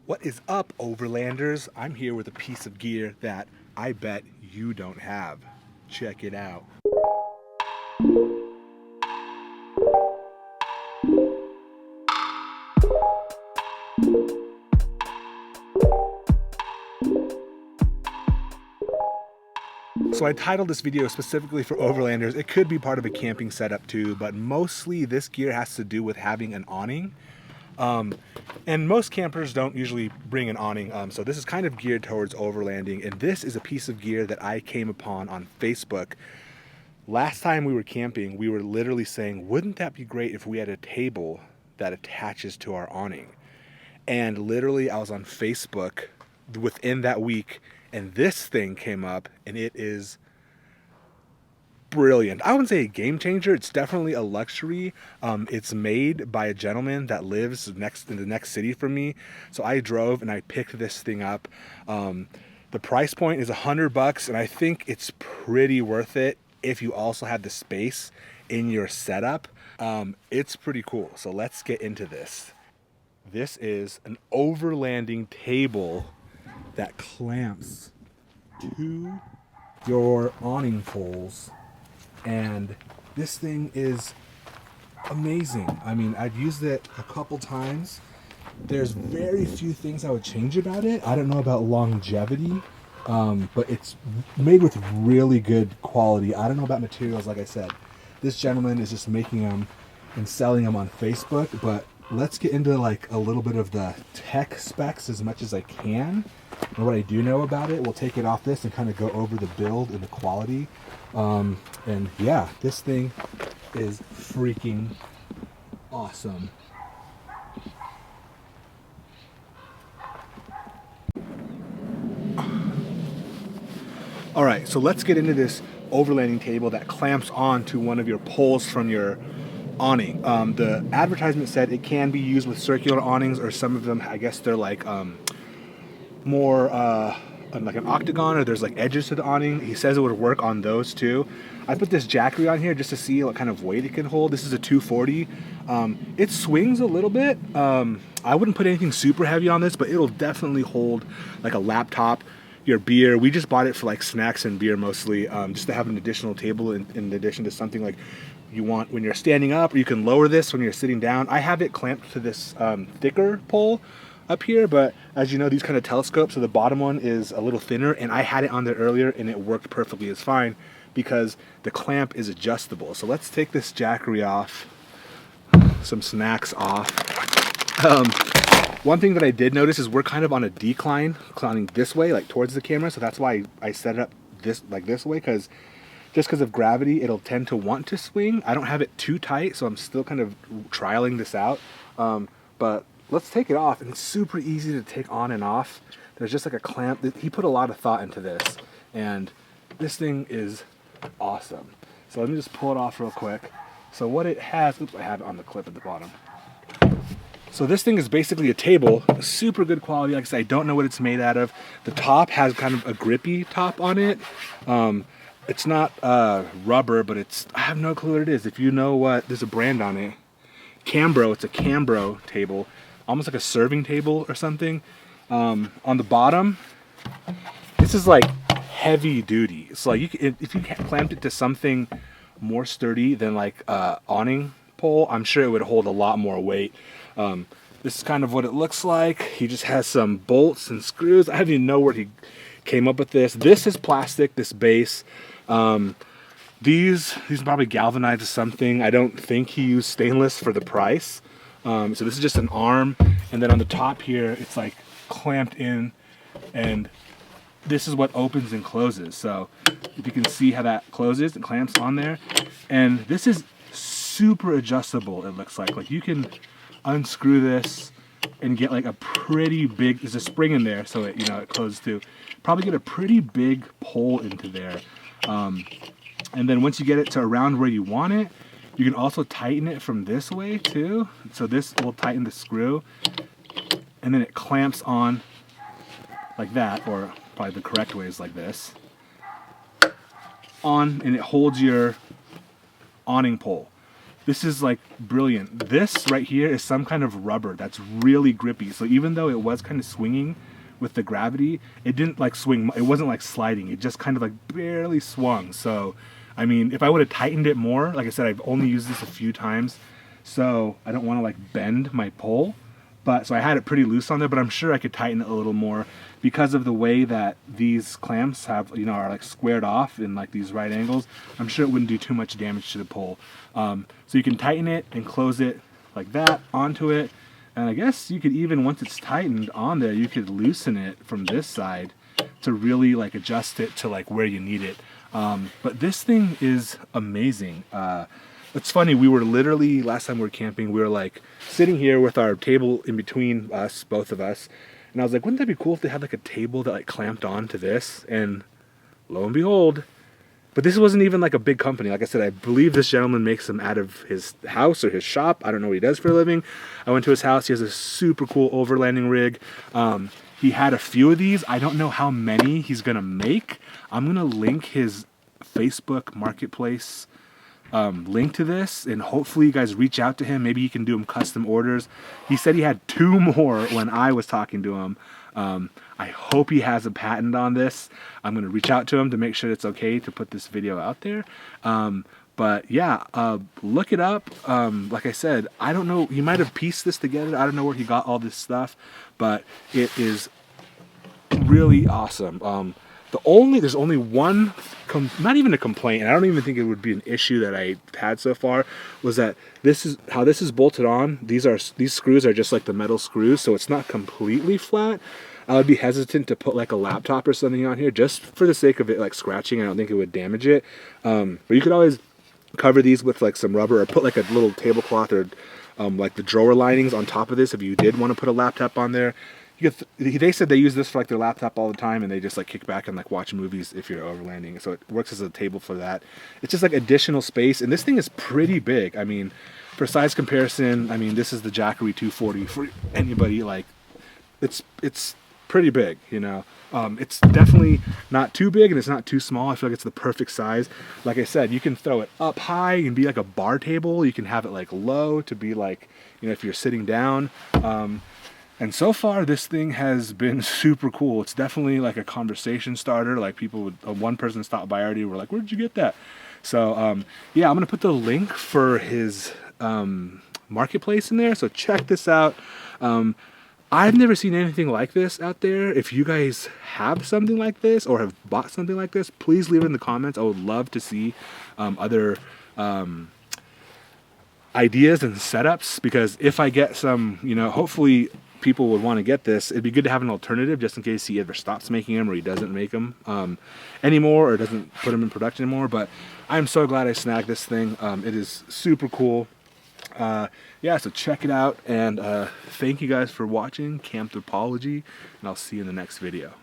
What is up, Overlanders? I'm here with a piece of gear that I bet you don't have. Check it out. So I titled this video specifically for Overlanders. It could be part of a camping setup too, but mostly this gear has to do with having an awning. And most campers don't usually bring an awning, so this is kind of geared towards overlanding, and this is a piece of gear that I came upon on Facebook. Last time we were camping, we were literally saying, wouldn't that be great if we had a table that attaches to our awning? And literally I was on Facebook within that week, and this thing came up, and it is brilliant. I wouldn't say a game changer. It's definitely a luxury. It's made by a gentleman that lives in the next city from me. So I drove and I picked this thing up. The price point is $100, and I think it's pretty worth it if you also have the space in your setup. It's pretty cool. So let's get into this. This is an overlanding table that clamps to your awning poles. And this thing is amazing. I mean, I've used it a couple times. There's very few things I would change about it. I don't know about longevity, but it's made with really good quality. I don't know about materials, like I said. This gentleman is just making them and selling them on Facebook, but let's get into like a little bit of the tech specs as much as I can. And what I do know about it, we'll take it off this and kind of go over the build and the quality. And yeah, this thing is freaking awesome. All right, so let's get into this overlanding table that clamps on to one of your poles from your awning. The advertisement said it can be used with circular awnings, or some of them, I guess they're like more like an octagon, or there's like edges to the awning. He says it would work on those too. I put this jackery on here just to see what kind of weight it can hold. This is a 240. It swings a little bit. I wouldn't put anything super heavy on this, but it'll definitely hold like a laptop, your beer. We just bought it for like snacks and beer mostly, just to have an additional table in addition to something like you want when you're standing up, or you can lower this when you're sitting down. I have it clamped to this thicker pole up here, but as you know, these kind of telescope, so the bottom one is a little thinner, and I had it on there earlier and it worked perfectly as fine because the clamp is adjustable. So let's take this jackery off, some snacks off. One thing that I did notice is we're kind of on a decline, climbing this way, like towards the camera, so that's why I set it up this way, because just because of gravity, it'll tend to want to swing. I don't have it too tight, so I'm still kind of trialing this out. But let's take it off, and it's super easy to take on and off. There's just like a clamp. He put a lot of thought into this, and this thing is awesome. So let me just pull it off real quick. So what it has, oops, I have it on the clip at the bottom. So this thing is basically a table, super good quality. Like I said, I don't know what it's made out of. The top has kind of a grippy top on it. It's not rubber, but I have no clue what it is. If you know what, there's a brand on it. Cambro, it's a Cambro table, almost like a serving table or something. On the bottom, this is like heavy duty. So like if you clamped it to something more sturdy than like awning pole, I'm sure it would hold a lot more weight. This is kind of what it looks like. He just has some bolts and screws. I don't even know where he came up with this. This is plastic, this base. These probably galvanized or something. I don't think he used stainless for the price. So this is just an arm, and then on the top here, it's like clamped in, and this is what opens and closes. So if you can see how that closes and clamps on there, and this is super adjustable. It looks like you can unscrew this and get like a pretty big, there's a spring in there, so it, it closes too. Probably get a pretty big pole into there. And then once you get it to around where you want it, you can also tighten it from this way too. So this will tighten the screw, and then it clamps on like that, or probably the correct way is like this, on, and it holds your awning pole. This is like brilliant. This right here is some kind of rubber that's really grippy. So even though it was kind of swinging with the gravity, it didn't like swing. It wasn't like sliding. It just kind of like barely swung. So, I mean, if I would have tightened it more, like I said, I've only used this a few times, so I don't want to like bend my pole. But so I had it pretty loose on there, but I'm sure I could tighten it a little more because of the way that these clamps have, you know, are like squared off in like these right angles. I'm sure it wouldn't do too much damage to the pole. So you can tighten it and close it like that onto it. And I guess you could even, once it's tightened on there, you could loosen it from this side to really like adjust it to like where you need it. But this thing is amazing. It's funny, we were literally, last time we were camping, we were like sitting here with our table in between us, both of us, and I was like, wouldn't that be cool if they had like a table that like clamped on to this? And lo and behold, but this wasn't even like a big company. Like I said, I believe this gentleman makes them out of his house or his shop. I don't know what he does for a living. I went to his house. He has a super cool overlanding rig. He had a few of these. I don't know how many he's gonna make. I'm gonna link his Facebook marketplace link to this, and hopefully you guys reach out to him. Maybe he can do them custom orders. He said he had 2 more when I was talking to him. I hope he has a patent on this. I'm going to reach out to him to make sure it's okay to put this video out there. But yeah, look it up. Like I said, I don't know, he might have pieced this together. I don't know where he got all this stuff, but it is really awesome. There's only one, not even a complaint, and I don't even think it would be an issue that I had so far, was that this is how this is bolted on. These screws are just like the metal screws, so it's not completely flat. I would be hesitant to put like a laptop or something on here just for the sake of it like scratching. I don't think it would damage it. But you could always cover these with like some rubber, or put like a little tablecloth or like the drawer linings on top of this if you did want to put a laptop on there. They said they use this for like their laptop all the time, and they just like kick back and like watch movies if you're overlanding. So it works as a table for that. It's just like additional space, and this thing is pretty big. I mean, for size comparison, I mean, this is the Jackery 240 for anybody. Like, it's pretty big, you know. It's definitely not too big, and it's not too small. I feel like it's the perfect size. Like I said, you can throw it up high and be like a bar table. You can have it like low to be like, you know, if you're sitting down. And so far, this thing has been super cool. It's definitely like a conversation starter. Like people would, one person stopped by already, were like, "Where did you get that?" So yeah, I'm gonna put the link for his marketplace in there. So check this out. I've never seen anything like this out there. If you guys have something like this or have bought something like this, please leave it in the comments. I would love to see other ideas and setups, because if I get some, you know, hopefully people would want to get this. It'd be good to have an alternative just in case he ever stops making them, or he doesn't make them anymore, or doesn't put them in production anymore. But I'm so glad I snagged this thing. It is super cool. Yeah, so check it out, and thank you guys for watching Campthropology, and I'll see you in the next video.